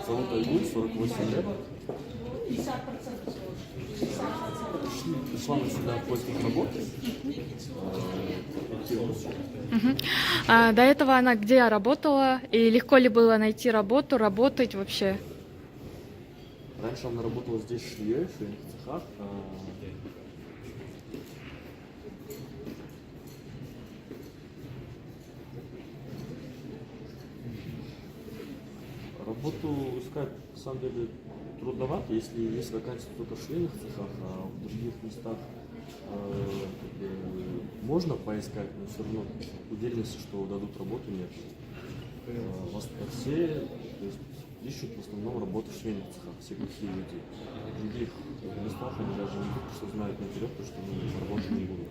Зовут Айгуль, 48 лет. Пришла сюда в поисках работы. Мгм. А до этого она где работала? И легко ли было найти работу, работать вообще? Раньше она работала здесь швеей, в швейных цехах. Работу искать на самом деле трудновато, если есть вакансии только в швейных цехах, а в других местах как бы можно поискать, но все равно уверенности, что дадут работу, нет. Все то есть, ищут в основном работу в швейных цехах, все плохие люди. В других местах они даже не будут, что знают наперед, потому что они работать не будут.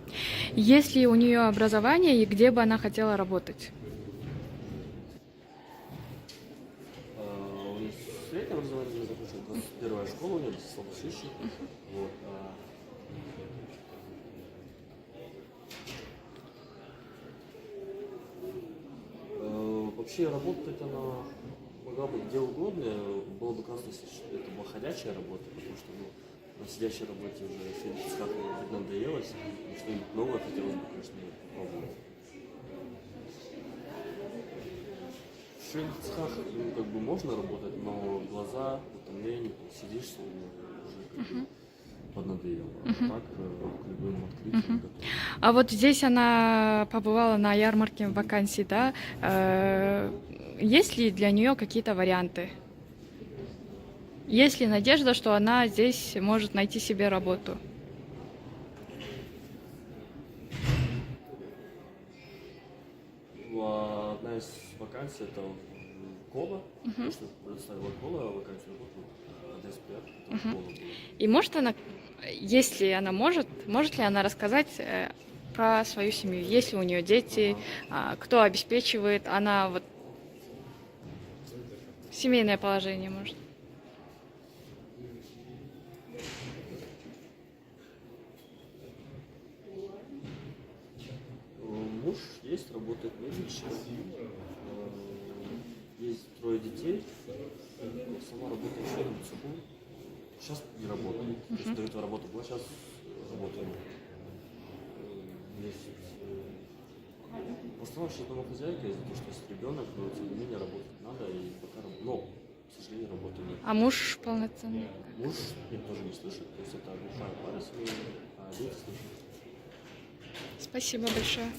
Есть ли у нее образование и где бы она хотела работать? У нее среднее образование закончила, 21-я школа у нее, слабослышащий. Вот, вообще работать она могла бы где угодно, было бы классно, если это была ходячая работа, потому что на сидящей работе уже как надоелось, и что-нибудь новое хотелось бы, конечно, попробовать. В швейных цехах как бы можно работать, но глаза, утомление, сидишь, уже как бы поднадоело. А так к любым открытиям готов. А вот здесь она побывала на ярмарке вакансий, да? Есть ли для нее какие-то варианты? Есть ли надежда, что она здесь может найти себе работу? Одна из вакансий это Кола, потому что предоставила Кола вакансию работу на ДСПР, это Кола была. И может она, если она может ли она рассказать про свою семью? Есть ли у нее дети? Кто обеспечивает? Она вот семейное положение может. Муж есть, работает медичным, есть 3 детей, сама работает в швейном цеху. Сейчас не работает. То есть до этого работа была, сейчас работает. Есть. В основном сейчас домохозяйка из-за того, что есть ребенок, но тем не менее работать надо, и пока но, к сожалению, работы нет. А муж полноценный? Муж их тоже не слышит, то есть это глухая пара семейная, а дети слышат. Спасибо большое.